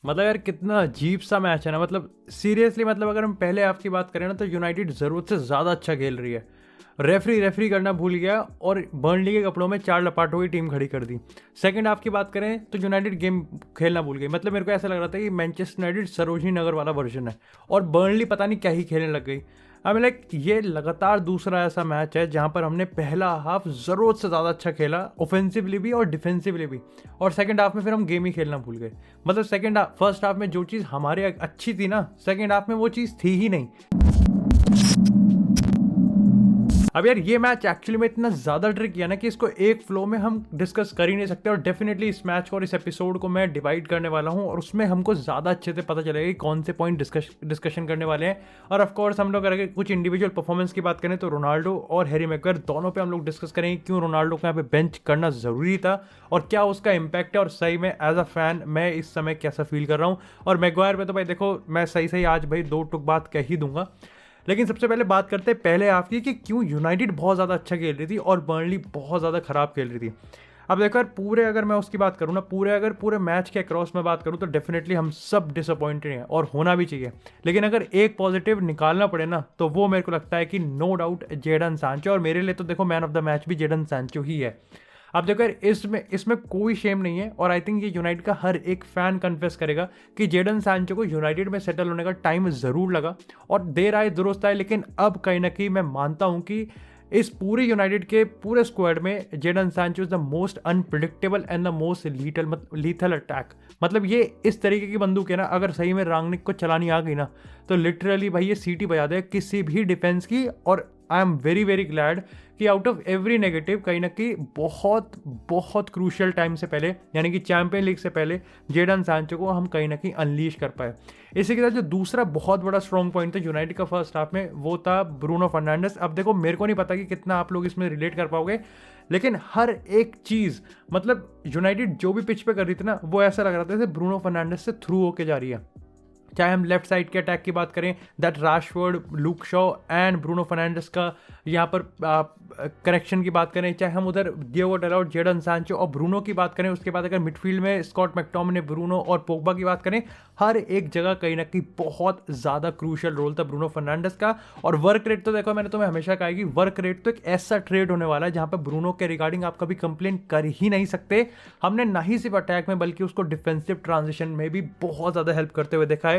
मतलब यार कितना अजीब सा मैच है ना। मतलब सीरियसली, मतलब अगर हम पहले हाफ की बात करें ना तो यूनाइटेड ज़रूरत से ज़्यादा अच्छा खेल रही है। रेफरी करना भूल गया और बर्नली के कपड़ों में चार लपाटों की टीम खड़ी कर दी। सेकंड हाफ की बात करें तो यूनाइटेड गेम खेलना भूल गई। मतलब मेरे को ऐसा लग रहा था कि मैनचेस्टर यूनाइटेड सरोजनी नगर वाला वर्जन है और बर्नली पता नहीं क्या ही खेलने लग गई। आई मीन लाइक ये लगातार दूसरा ऐसा मैच है जहां पर हमने पहला हाफ ज़रूरत से ज़्यादा अच्छा खेला, ऑफेंसिवली भी और डिफेंसिवली भी, और सेकंड हाफ में फिर हम गेम ही खेलना भूल गए। मतलब सेकंड हाफ, फर्स्ट हाफ में जो चीज़ हमारे अच्छी थी ना, सेकंड हाफ में वो चीज़ थी ही नहीं। अब यार ये मैच एक्चुअली में इतना ज़्यादा ट्रिकी है ना कि इसको एक फ्लो में हम डिस्कस कर ही नहीं सकते, और डेफिनेटली इस मैच को और इस एपिसोड को मैं डिवाइड करने वाला हूँ और उसमें हमको ज़्यादा अच्छे से पता चलेगा कि कौन से पॉइंट डिस्कशन करने वाले हैं। और ऑफकोर्स हम लोग अगर कुछ इंडिविजुअल परफॉर्मेंस की बात करें तो रोनाल्डो और हैरी मैग्वायर दोनों पे हम लोग डिस्कस करेंगे क्यों रोनाल्डो को यहाँ पे बेंच करना ज़रूरी था और क्या उसका इम्पैक्ट है, और सही में एज अ फैन मैं इस समय कैसा फील कर रहा हूँ। और मैग्वायर पे तो भाई देखो, मैं सही सही आज भाई दो टुक बात कह ही दूंगा। लेकिन सबसे पहले बात करते हैं पहले हाफ की कि क्यों यूनाइटेड बहुत ज़्यादा अच्छा खेल रही थी और बर्नली बहुत ज़्यादा खराब खेल रही थी। अब देखो यार, पूरे अगर मैं उसकी बात करूँ ना, पूरे मैच के अक्रॉस में बात करूँ तो डेफिनेटली हम सब डिसअपॉइंटेड हैं और होना भी चाहिए। लेकिन अगर एक पॉजिटिव निकालना पड़े ना तो वो मेरे को लगता है कि नो डाउट जेडन सांचो, और मेरे लिए तो देखो मैन ऑफ द मैच भी जेडन सांचो ही है। अब देखो यार, इसमें इसमें कोई शेम नहीं है और आई थिंक ये यूनाइटेड का हर एक फैन कन्फेस करेगा कि जेडन सांचो को यूनाइटेड में सेटल होने का टाइम ज़रूर लगा और देर आए दुरुस्त आए, लेकिन अब कहीं ना कहीं मैं मानता हूँ कि इस पूरे यूनाइटेड के पूरे स्क्वाड में Jadon Sancho is the most unpredictable and the most lethal attack. मतलब ये इस तरीके की बंदूक है ना, अगर सही में रांगनिक को चलानी आ गई ना तो लिटरली भाई ये सीटी बजा दे किसी भी डिफेंस की। और I am very very glad कि आउट ऑफ एवरी नेगेटिव कहीं ना कहीं बहुत बहुत क्रूशियल टाइम से पहले, यानी कि चैंपियन लीग से पहले, जेडन सांचो को हम कहीं ना कहीं अनलीश कर पाए। इसी के साथ जो दूसरा बहुत बड़ा स्ट्रॉन्ग पॉइंट था यूनाइटेड का फर्स्ट हाफ में वो था ब्रूनो फर्नांडिस। अब देखो मेरे को नहीं पता कि कितना आप लोग इसमें रिलेट कर पाओगे, लेकिन हर एक चीज़, मतलब यूनाइटेड जो भी पिच पे कर रही थी ना वो ऐसा लग रहा था जैसे ब्रूनो फर्नांडिस से थ्रू होके जा रही है। चाहे हम लेफ्ट साइड के अटैक की बात करें, that Rashford, Luke Shaw and Bruno Fernandes का यहाँ पर कनेक्शन की बात करें, चाहे हम उधर डियोगो डालोट, जेडन सांचो और ब्रूनो की बात करें, उसके बाद अगर मिडफील्ड में स्कॉट मैकटोमिने, ब्रूनो और पोग्बा की बात करें, हर एक जगह कहीं ना कहीं बहुत ज़्यादा क्रूशियल रोल था ब्रूनो फर्नांडिस का। और वर्क रेट तो देखो, मैंने तुम्हें हमेशा कहा कि वर्क रेट तो एक ऐसा ट्रेड होने वाला है जहाँ पर ब्रूनो के रिगार्डिंग आप कभी कंप्लेन कर ही नहीं सकते। हमने ना ही सिर्फ अटैक में बल्कि उसको डिफेंसिव ट्रांजिशन में भी बहुत ज़्यादा हेल्प करते हुए देखा है।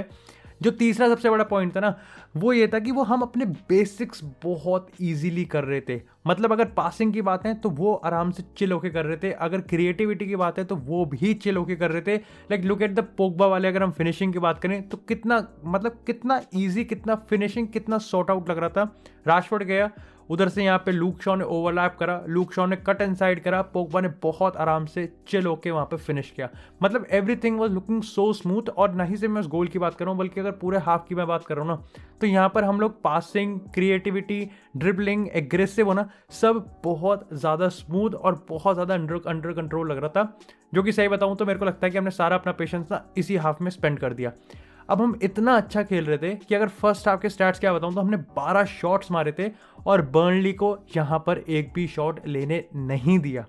जो तीसरा सबसे बड़ा पॉइंट था ना वो ये था कि वो हम अपने बेसिक्स बहुत इजीली कर रहे थे। मतलब अगर पासिंग की बात है तो वो आराम से चिल होके कर रहे थे, अगर क्रिएटिविटी की बात है तो वो भी चिल होके कर रहे थे। Like look at the Pogba वाले, अगर हम फिनिशिंग की बात करें तो कितना, मतलब कितना ईजी, कितना फिनिशिंग, कितना सॉर्ट आउट लग रहा था। राशफोर्ड गया उधर से, यहाँ पे लूक शॉ ने ओवरलैप करा, लूक शॉ ने कट एंड साइड करा, पोग्बा ने बहुत आराम से चिल होके वहाँ पे फिनिश किया। मतलब everything was looking so smooth. और नहीं से मैं उस गोल की बात कर रहा हूँ बल्कि अगर पूरे हाफ की मैं बात कर रहा हूँ ना तो यहाँ पर हम लोग पासिंग, क्रिएटिविटी, ड्रिबलिंग, एग्रेसिव होना, सब बहुत ज़्यादा स्मूथ और बहुत ज़्यादा अंडर कंट्रोल लग रहा था। जो कि सही बताऊँ तो मेरे को लगता है कि हमने सारा अपना पेशेंस ना इसी हाफ में स्पेंड कर दिया। अब हम इतना अच्छा खेल रहे थे कि अगर फर्स्ट हाफ के स्टैट्स क्या बताऊं तो हमने 12 शॉट्स मारे थे और बर्नली को यहां पर एक भी शॉट लेने नहीं दिया।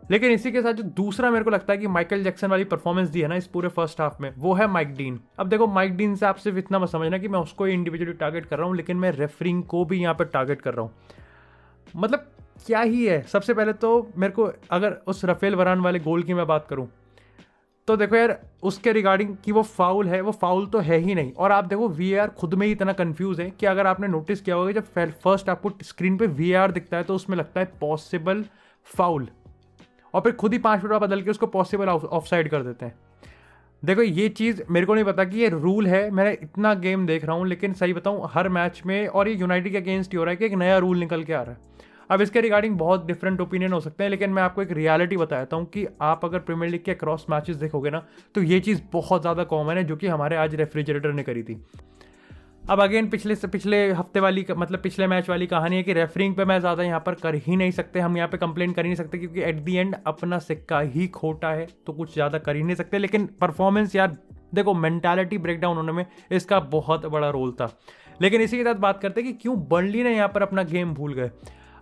लेकिन इसी के साथ जो दूसरा मेरे को लगता है कि माइकल जैक्सन वाली परफॉर्मेंस दी है ना इस पूरे फर्स्ट हाफ में, वो है माइक डीन। अब देखो माइक डीन से आप सिर्फ इतना मत समझना कि मैं उसको इंडिविजुअली टारगेट कर रहा हूं, लेकिन मैं रेफरिंग को भी यहाँ पर टारगेट कर रहा हूं। मतलब क्या ही है। सबसे पहले तो मेरे को अगर उस रफेल वरान वाले गोल की मैं बात करूं तो देखो यार, उसके रिगार्डिंग कि वो फाउल है, वो फाउल तो है ही नहीं। और आप देखो वीएआर खुद में ही इतना कंफ्यूज है कि अगर आपने नोटिस किया होगा जब फर्स्ट आपको स्क्रीन पे वीएआर दिखता है तो उसमें लगता है पॉसिबल फाउल, और फिर खुद ही 5 मिनट बाद बदल के उसको पॉसिबल ऑफ साइड कर देते हैं। देखो ये चीज़ मेरे को नहीं पता कि ये रूल है, मैं इतना गेम देख रहा हूँ लेकिन सही बताऊँ हर मैच में, और ये यूनाइटेड के अगेंस्ट ही हो रहा है कि एक नया रूल निकल के आ रहा है। अब इसके रिगार्डिंग बहुत डिफरेंट ओपिनियन हो सकते हैं, लेकिन मैं आपको एक रियलिटी बताता हूँ कि आप अगर प्रीमियर लीग के क्रॉस मैचेस देखोगे ना तो ये चीज़ बहुत ज़्यादा कॉमन है जो कि हमारे आज रेफ्रिजरेटर ने करी थी। अब अगेन पिछले हफ्ते वाली, मतलब पिछले मैच वाली कहानी है कि रेफरिंग पे मैं ज़्यादा यहाँ पर कर ही नहीं सकते, हम यहाँ पे कंप्लेन कर ही नहीं सकते क्योंकि एट दी एंड अपना सिक्का ही खोटा है, तो कुछ ज़्यादा कर ही नहीं सकते। लेकिन परफॉर्मेंस यार देखो, मेंटालिटी ब्रेकडाउन होने में इसका बहुत बड़ा रोल था। लेकिन इसी के साथ बात करते हैं कि क्यों बर्नली ने यहाँ पर अपना गेम भूल गए।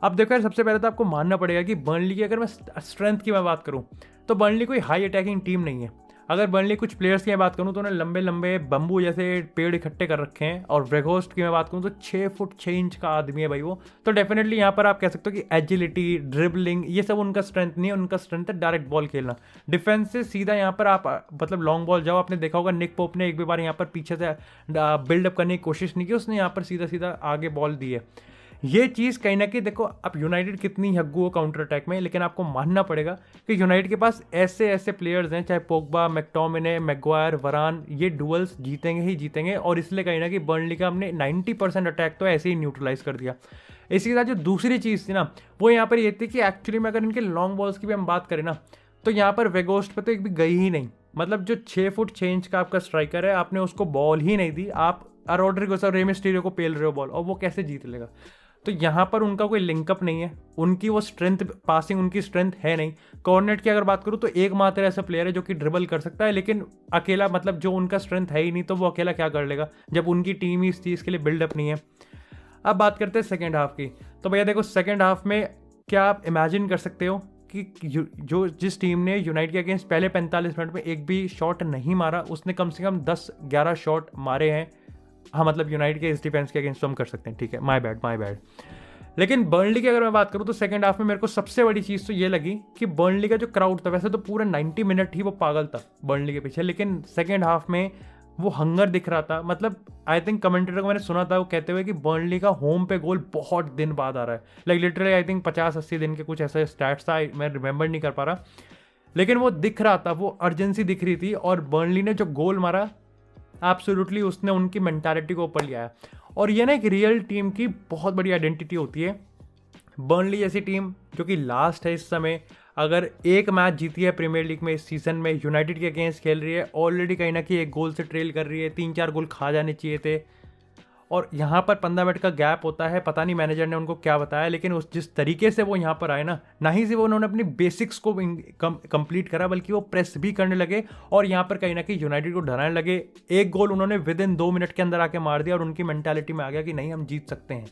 अब देखो यार, सबसे पहले तो आपको मानना पड़ेगा कि बर्नली की अगर मैं स्ट्रेंथ की मैं बात करूँ तो बर्नली कोई हाई अटैकिंग टीम नहीं है। अगर बर्नली कुछ प्लेयर्स की मैं बात करूँ तो उन्होंने लंबे लंबे बम्बू जैसे पेड़ इकट्ठे कर रखे हैं, और वेगोस्ट की मैं बात करूँ तो 6 फुट 6 इंच का आदमी है भाई वो। तो डेफिनेटली यहाँ पर आप कह सकते हो कि एजिलिटी, ड्रिबलिंग, ये सब उनका स्ट्रेंथ नहीं है, उनका स्ट्रेंथ है डायरेक्ट बॉल खेलना। डिफेंस से सीधा यहाँ पर आप मतलब लॉन्ग बॉल जाओ, आपने देखा होगा निक पोप ने एक भी बार यहाँ पर पीछे से बिल्डअप करने की कोशिश नहीं की, उसने यहाँ पर सीधा सीधा आगे बॉल दी है। ये चीज़ कहीं ना कहीं देखो, अब यूनाइटेड कितनी हग्गू हो काउंटर अटैक में, लेकिन आपको मानना पड़ेगा कि यूनाइटेड के पास ऐसे ऐसे प्लेयर्स हैं, चाहे पोग्बा, मैकटोमिने, मैगवायर, वरान, ये डुअल्स जीतेंगे ही जीतेंगे। और इसलिए कहीं ना कहीं बर्नली का हमने 90% अटैक तो ऐसे ही न्यूट्रलाइज कर दिया। इसी के साथ जो दूसरी चीज़ थी ना, वो यहाँ पर ये थी कि एक्चुअली में अगर इनके लॉन्ग बॉल्स की भी हम बात करें ना, तो यहाँ पर वेगोस्ट पे तो एक भी गई ही नहीं। मतलब जो 6 फुट 6 इंच का आपका स्ट्राइकर है, आपने उसको बॉल ही नहीं दी, आप रोड्रिगो और रे मिस्टीरियो को पेल रहे हो बॉल, और वो कैसे जीत लेगा। तो यहाँ पर उनका कोई लिंकअप नहीं है, उनकी वो स्ट्रेंथ, पासिंग उनकी स्ट्रेंथ है नहीं। कॉर्नेट की अगर बात करूँ तो एकमात्र ऐसा प्लेयर है जो कि ड्रिबल कर सकता है, लेकिन अकेला, मतलब जो उनका स्ट्रेंथ है ही नहीं, तो वो अकेला क्या कर लेगा जब उनकी टीम ही इस चीज़ के लिए बिल्डअप नहीं है। अब बात करते हैं सेकेंड हाफ की। तो भैया देखो, सेकेंड हाफ में क्या आप इमेजिन कर सकते हो कि जो जिस टीम ने यूनाइटेड के अगेंस्ट पहले 45 मिनट में एक भी शॉट नहीं मारा, उसने कम से कम 10-11 शॉट मारे हैं। हाँ, मतलब यूनाइटेड के इस डिफेंस के अगेंस्ट हम कर सकते हैं, ठीक है, माय बैड। लेकिन बर्नली की अगर मैं बात करूँ तो सेकंड हाफ में मेरे को सबसे बड़ी चीज़ तो ये लगी कि बर्नली का जो क्राउड था, वैसे तो पूरा 90 मिनट ही वो पागल था बर्नली के पीछे, लेकिन सेकंड हाफ में वो हंगर दिख रहा था। मतलब आई थिंक कमेंटेटर को मैंने सुना था वो कहते हुए कि बर्नली का होम पे गोल बहुत दिन बाद आ रहा है, लाइक लिटरली आई थिंक 50-80 दिन के कुछ ऐसे स्टैट्स था, मैं रिमेंबर नहीं कर पा रहा, लेकिन वो दिख रहा था, वो अर्जेंसी दिख रही थी। और बर्नली ने जो गोल मारा, एब्सोल्युटली उसने उनकी मेंटालिटी को ऊपर लिया है। और ये ना एक रियल टीम की बहुत बड़ी आइडेंटिटी होती है। बर्नली जैसी टीम जो कि लास्ट है इस समय, अगर एक मैच जीती है प्रीमियर लीग में इस सीजन में, यूनाइटेड के अगेंस्ट खेल रही है, ऑलरेडी कहीं ना कहीं एक गोल से ट्रेल कर रही है, 3-4 गोल खा जाने चाहिए थे। और यहाँ पर 15 मिनट का गैप होता है, पता नहीं मैनेजर ने उनको क्या बताया, लेकिन उस जिस तरीके से वो यहाँ पर आए ना ही सिर्फ उन्होंने अपनी बेसिक्स को कंप्लीट करा, बल्कि वो प्रेस भी करने लगे और यहाँ पर कहीं ना कहीं यूनाइटेड को डराने लगे। एक गोल उन्होंने विद इन 2 मिनट के अंदर आके मार दिया और उनकी मेंटालिटी में आ गया कि नहीं, हम जीत सकते हैं।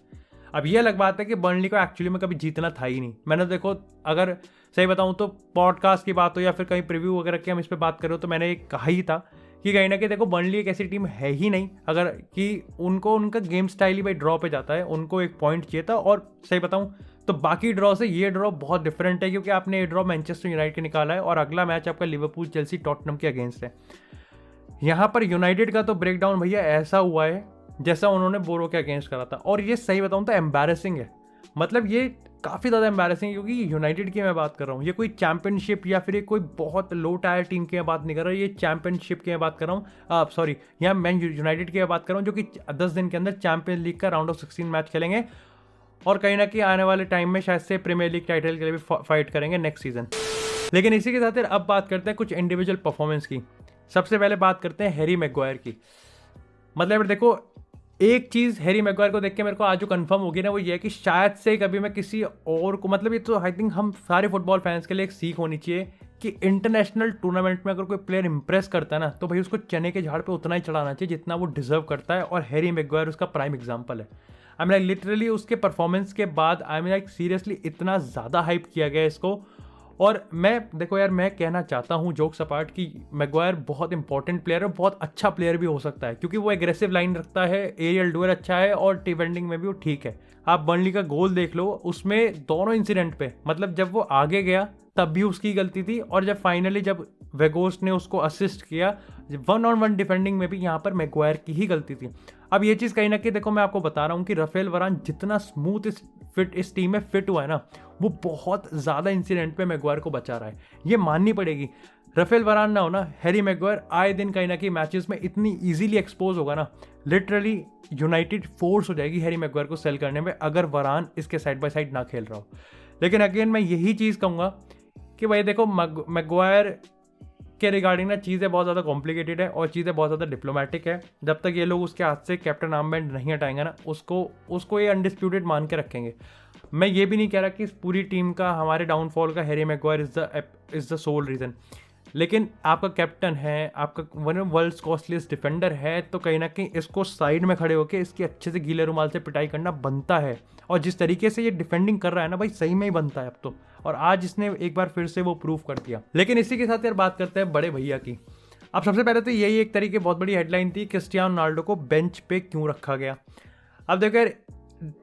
अब ये अलग बात है कि बर्नली को एक्चुअली में कभी जीतना था ही नहीं। मैंने देखो, अगर सही बताऊं तो पॉडकास्ट की बात हो या फिर कहीं प्रीव्यू वगैरह की हम इस पर बात करें, तो मैंने एक कहा ही था कि कहीं ना कहीं देखो, बर्नली एक ऐसी टीम है ही नहीं अगर कि उनको उनका गेम स्टाइल ही भाई ड्रॉ पे जाता है, उनको एक पॉइंट चाहिए था। और सही बताऊं तो बाकी ड्रॉ से ये ड्रॉ बहुत डिफरेंट है, क्योंकि आपने ये ड्रॉ मैनचेस्टर यूनाइटेड के निकाला है और अगला मैच आपका लिवरपूल, चेल्सी, टॉटनम के अगेंस्ट है। यहाँ पर यूनाइटेड का तो ब्रेकडाउन भैया ऐसा हुआ है जैसा उन्होंने बोरो के अगेंस्ट करा था। और ये सही बताऊं तो एम्बैरेसिंग है, मतलब ये काफ़ी ज़्यादा एम्बैरेसिंग है, क्योंकि यूनाइटेड की मैं बात कर रहा हूँ, ये कोई चैंपियनशिप या फिर कोई बहुत लो टायर टीम की मैं बात नहीं कर रहा, ये चैंपियनशिप की मैं बात कर रहा हूँ। सॉरी, यहाँ मैं यूनाइटेड की बात कर रहा हूँ, जो कि 10 दिन के अंदर चैंपियंस लीग का राउंड ऑफ 16 मैच खेलेंगे और कहीं ना कहीं आने वाले टाइम में शायद से प्रीमियर लीग टाइटल के लिए भी फाइट करेंगे नेक्स्ट सीजन। लेकिन इसी के साथ अब बात करते हैं कुछ इंडिविजुअल परफॉर्मेंस की। सबसे पहले बात करते हैं हैरी मैग्वायर की। मतलब देखो, एक चीज़ हैरी मैग्वायर को देख के मेरे को आज जो कंफर्म होगी ना, वो ये है कि शायद से कभी मैं किसी और को, मतलब ये तो आई थिंक हम सारे फुटबॉल फैंस के लिए एक सीख होनी चाहिए कि इंटरनेशनल टूर्नामेंट में अगर कोई प्लेयर इंप्रेस करता है ना, तो भाई उसको चने के झाड़ पे उतना ही चढ़ाना चाहिए जितना वो डिजर्व करता है। और हैरी मैग्वायर उसका प्राइम एग्जाम्पल है। आई मीन लिटरली उसके परफॉर्मेंस के बाद आई मीन लाइक सीरियसली इतना ज़्यादा हाइप किया गया इसको। और मैं देखो यार, मैं कहना चाहता हूँ जोक्स अपार्ट कि मैग्वायर बहुत इंपॉर्टेंट प्लेयर है, बहुत अच्छा प्लेयर भी हो सकता है, क्योंकि वो एग्रेसिव लाइन रखता है, एरियल डुअल अच्छा है और डिफेंडिंग में भी वो ठीक है। आप बर्नली का गोल देख लो, उसमें दोनों इंसिडेंट पे, मतलब जब वो आगे गया तब भी उसकी गलती थी, और जब फाइनली जब वेगोस्ट ने उसको असिस्ट किया 1-on-1 डिफेंडिंग में भी यहाँ पर मैग्वायर की ही गलती थी। अब ये चीज़ कहीं ना कहीं देखो, मैं आपको बता रहा हूँ कि राफेल वरान जितना स्मूथ इस टीम में फिट हुआ है ना, वो बहुत ज़्यादा इंसिडेंट पे मैग्वायर को बचा रहा है, ये माननी पड़ेगी। राफेल वरान ना हो ना, हैरी मैग्वायर आए दिन कहीं ना कहीं मैचेस में इतनी इजीली एक्सपोज होगा ना, लिटरली यूनाइटेड फोर्स हो जाएगी हैरी मैग्वायर को सेल करने में, अगर वरान इसके साइड बाय साइड ना खेल रहा हो। लेकिन अगेन मैं यही चीज़ कहूँगा कि भाई देखो, मैग्वायर के रिगार्डिंग ना चीज़ें बहुत ज़्यादा कॉम्प्लिकेटेड है और चीज़ें बहुत ज़्यादा डिप्लोमेटिक है। जब तक ये लोग उसके हाथ से कैप्टन आर्मबैंड नहीं हटाएंगे ना, उसको ये अनडिस्प्यूटेड मान के रखेंगे। मैं ये भी नहीं कह रहा कि इस पूरी टीम का, हमारे डाउनफॉल का Harry Maguire is the sole reason, लेकिन आपका कैप्टन है, आपका one of world's costliest defender है, तो कहीं ना कहीं इसको साइड में खड़े होकर इसकी अच्छे से गीले रुमाल से पिटाई करना बनता है। और जिस तरीके से ये डिफेंडिंग कर रहा है ना भाई, सही में ही बनता है अब तो, और आज इसने एक बार फिर से वो प्रूव कर दिया। लेकिन इसी के साथ यार बात करते हैं बड़े भैया की। अब सबसे पहले तो यही एक तरीके बहुत बड़ी हेडलाइन थी, क्रिस्टियानो रोनाल्डो को बेंच पे क्यों रखा गया। अब देखो यार,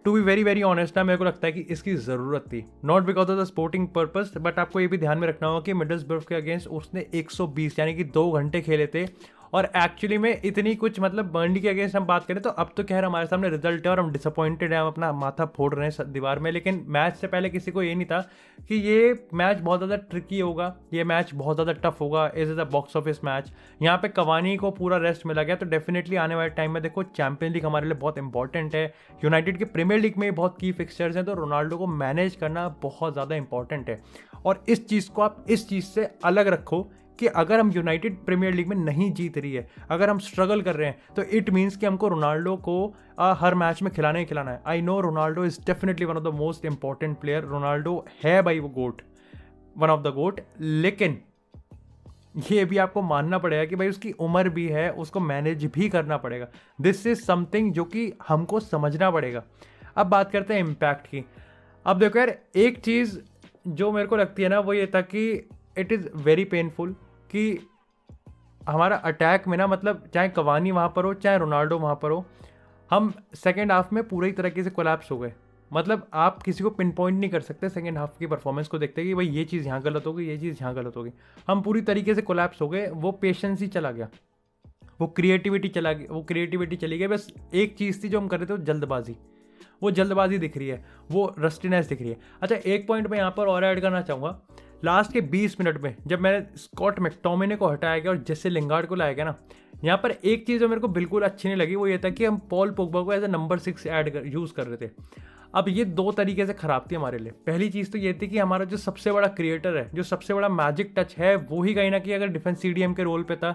to be very very honest ना, मेरे को लगता है कि इसकी ज़रूरत थी, not because of the sporting purpose, but आपको ये भी ध्यान में रखना होगा कि मिडलसब्रो के अगेंस्ट उसने 120 यानी कि 2 घंटे खेले थे। और एक्चुअली में इतनी कुछ मतलब बर्नली के अगेंस्ट हम बात करें तो अब तो खैर हमारे सामने रिजल्ट है और हम डिसअपॉइंटेड हैं, हम अपना माथा फोड़ रहे हैं दीवार में, लेकिन मैच से पहले किसी को ये नहीं था कि ये मैच बहुत ज़्यादा ट्रिकी होगा, ये मैच बहुत ज़्यादा टफ होगा, is a box office match. यहाँ पे कवानी को पूरा रेस्ट मिला गया, तो डेफिनेटली आने वाले टाइम में देखो चैंपियन लीग हमारे लिए बहुत इंपॉर्टेंट है, यूनाइटेड के प्रीमियर लीग में बहुत की फिक्सचर्स हैं, तो रोनाल्डो को मैनेज करना बहुत ज़्यादा इंपॉर्टेंट है। और इस चीज़ को आप इस चीज़ से अलग रखो कि अगर हम यूनाइटेड प्रीमियर लीग में नहीं जीत रही है, अगर हम स्ट्रगल कर रहे हैं, तो इट मीन्स कि हमको रोनाल्डो को हर मैच में खिलाना ही खिलाना है। I know Ronaldo is definitely one of the most important player, Ronaldo है भाई वो गोट, वन ऑफ द गोट, लेकिन ये भी आपको मानना पड़ेगा कि भाई उसकी उम्र भी है, उसको मैनेज भी करना पड़ेगा। दिस इज समथिंग जो कि हमको समझना पड़ेगा। अब बात करते हैं इम्पैक्ट की। अब देखो यार, एक चीज़ जो मेरे को लगती है ना, वो ये था कि इट इज़ वेरी पेनफुल कि हमारा अटैक में ना, मतलब चाहे कवानी वहाँ पर हो चाहे रोनाल्डो वहाँ पर हो, हम सेकेंड हाफ में पूरी तरीके से कोलैप्स हो गए। मतलब आप किसी को पिन पॉइंट नहीं कर सकते सेकेंड हाफ की परफॉर्मेंस को देखते कि भाई ये चीज़ यहाँ गलत होगी, ये चीज़ यहाँ गलत होगी। हम पूरी तरीके से कोलैप्स हो गए, वो पेशेंस ही चला गया, वो क्रिएटिविटी चली गई। बस एक चीज़ थी जो हम कर रहे थे, वो जल्दबाजी दिख रही है, वो रस्टीनेस दिख रही है। अच्छा, एक पॉइंट मैं यहाँ पर और ऐड करना चाहूँगा। लास्ट के 20 मिनट में जब मैंने स्कॉट मैकटोमिने को हटाया गया और जेसे लिंगार्ड को लाया गया ना, यहाँ पर एक चीज़ जो मेरे को बिल्कुल अच्छी नहीं लगी, वो ये था कि हम पॉल पोग्बा को एज ए नंबर 6 यूज़ कर रहे थे। अब ये 2 तरीके से ख़राब थी हमारे लिए। पहली चीज़ तो ये थी कि हमारा जो सबसे बड़ा क्रिएटर है, जो सबसे बड़ा मैजिक टच है, वो ही कहीं ना कहीं अगर डिफेंस CDM के रोल पे था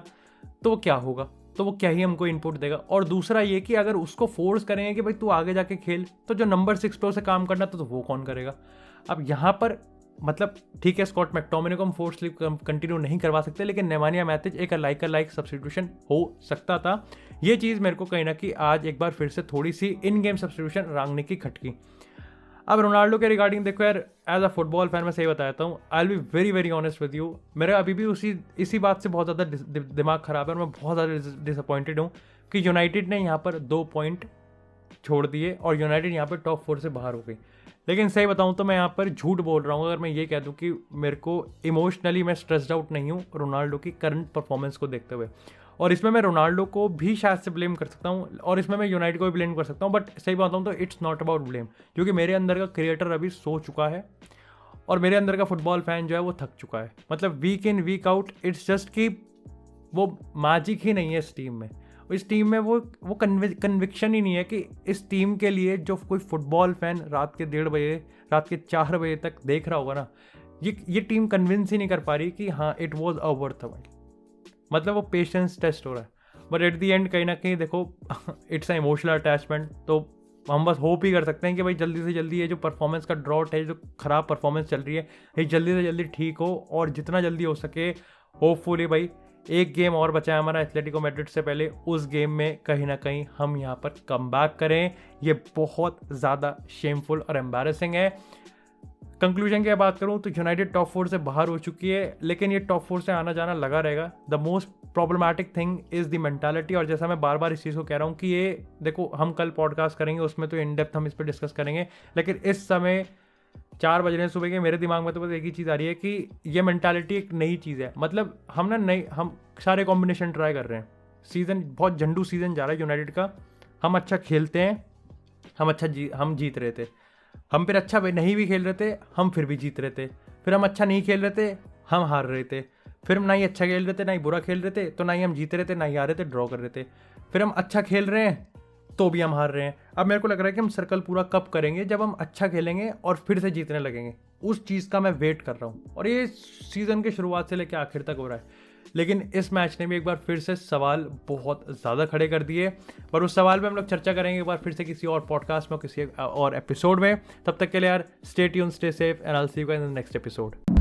तो वो क्या होगा, तो वो क्या ही हमको इनपुट देगा। और दूसरा ये कि अगर उसको फोर्स करेंगे कि भाई तू आगे जाके खेल, तो जो नंबर 6 पे उसे काम करना तो वो कौन करेगा। अब यहाँ पर मतलब ठीक है, स्कॉट मैकटोमिने को हम फोर्सली कंटिन्यू नहीं करवा सकते, लेकिन नेमानिया मैथिज एक लाइक सब्स्टिट्यूशन हो सकता था। ये चीज़ मेरे को कहीं ना कहीं आज एक बार फिर से थोड़ी सी इन गेम सब्स्टिट्यूशन रांगने की खटकी। अब रोनाल्डो के रिगार्डिंग देखो यार, एज अ फुटबॉल फैन मैं सही बताता हूँ, I will be very very honest with you, मेरा अभी भी इसी बात से बहुत ज़्यादा दिमाग ख़राब है और मैं बहुत ज़्यादा डिसअपॉइंटेड हूँ कि यूनाइटेड ने यहाँ पर 2 पॉइंट छोड़ दिए और यूनाइटेड यहाँ पर टॉप 4 से बाहर हो गई। लेकिन सही बताऊँ तो मैं यहाँ पर झूठ बोल रहा हूँ अगर मैं ये कह दूँ कि मेरे को इमोशनली मैं स्ट्रेस्ड आउट नहीं हूँ रोनाल्डो की करंट परफॉर्मेंस को देखते हुए। और इसमें मैं रोनाल्डो को भी शायद से ब्लेम कर सकता हूँ और इसमें मैं यूनाइटेड को भी ब्लेम कर सकता हूँ, बट सही बताऊँ तो इट्स नॉट अबाउट ब्लेम, क्योंकि मेरे अंदर का क्रिएटर अभी सो चुका है और मेरे अंदर का फुटबॉल फैन जो है वो थक चुका है। मतलब week in week out it's just कि वो मैजिक ही नहीं है इस टीम में। इस टीम में वो कन्विक्शन ही नहीं है कि इस टीम के लिए जो कोई फुटबॉल फैन रात के 1:30 बजे, रात के 4 बजे तक देख रहा होगा ना, ये टीम कन्विंस ही नहीं कर पा रही कि हाँ इट वॉज अ वर्थ भाई। मतलब वो पेशेंस टेस्ट हो रहा है, बट एट दी एंड कहीं ना कहीं देखो इट्स अ इमोशनल अटैचमेंट। तो हम बस होप ही कर सकते हैं कि भाई जल्दी से जल्दी ये जो परफॉर्मेंस का ड्रॉट है, जो ख़राब परफॉर्मेंस चल रही है, ये जल्दी से जल्दी ठीक हो और जितना जल्दी हो सके होपफुली भाई एक गेम और बचा है हमारा एथलेटिको मैड्रिड से पहले, उस गेम में कहीं ना कहीं हम यहाँ पर कमबैक करें। ये बहुत ज़्यादा शेमफुल और एम्बैरेसिंग है। कंक्लूजन की बात करूँ तो यूनाइटेड टॉप 4 से बाहर हो चुकी है, लेकिन ये टॉप 4 से आना जाना लगा रहेगा। The most problematic thing is the mentality. और जैसा मैं बार बार इस चीज़ को कह रहा हूँ कि ये देखो, हम कल पॉडकास्ट करेंगे उसमें तो इन डेप्थ हम इस पर डिस्कस करेंगे, लेकिन इस समय 4 बज रहे हैं सुबह के, मेरे दिमाग में तो बस एक ही चीज़ आ रही है कि ये मेंटालिटी एक नई चीज़ है। मतलब हम सारे कॉम्बिनेशन ट्राई कर रहे हैं। सीज़न बहुत झंडू सीज़न जा रहा है यूनाइटेड का। हम अच्छा खेलते हैं, हम जीत रहे थे, हम फिर अच्छा नहीं भी खेल रहे थे, हम फिर भी जीत रहे थे, फिर हम अच्छा नहीं खेल रहे थे, हम हार रहे थे, फिर हम ना ही अच्छा खेल रहे थे ना ही बुरा खेल रहे थे, तो ना ही हम जीत रहे थे ना ही हार रहे थे, ड्रॉ कर रहे थे, फिर हम अच्छा खेल रहे हैं तो भी हम हार रहे हैं। अब मेरे को लग रहा है कि हम सर्कल पूरा कब करेंगे, जब हम अच्छा खेलेंगे और फिर से जीतने लगेंगे। उस चीज़ का मैं वेट कर रहा हूँ और ये सीज़न के शुरुआत से लेकर आखिर तक हो रहा है। लेकिन इस मैच ने भी एक बार फिर से सवाल बहुत ज़्यादा खड़े कर दिए, पर उस सवाल पे हम लोग चर्चा करेंगे एक बार फिर से किसी और पॉडकास्ट में, किसी और एपिसोड में। तब तक के लिए यार, stay tuned, stay safe and I will see you guys in the next episode.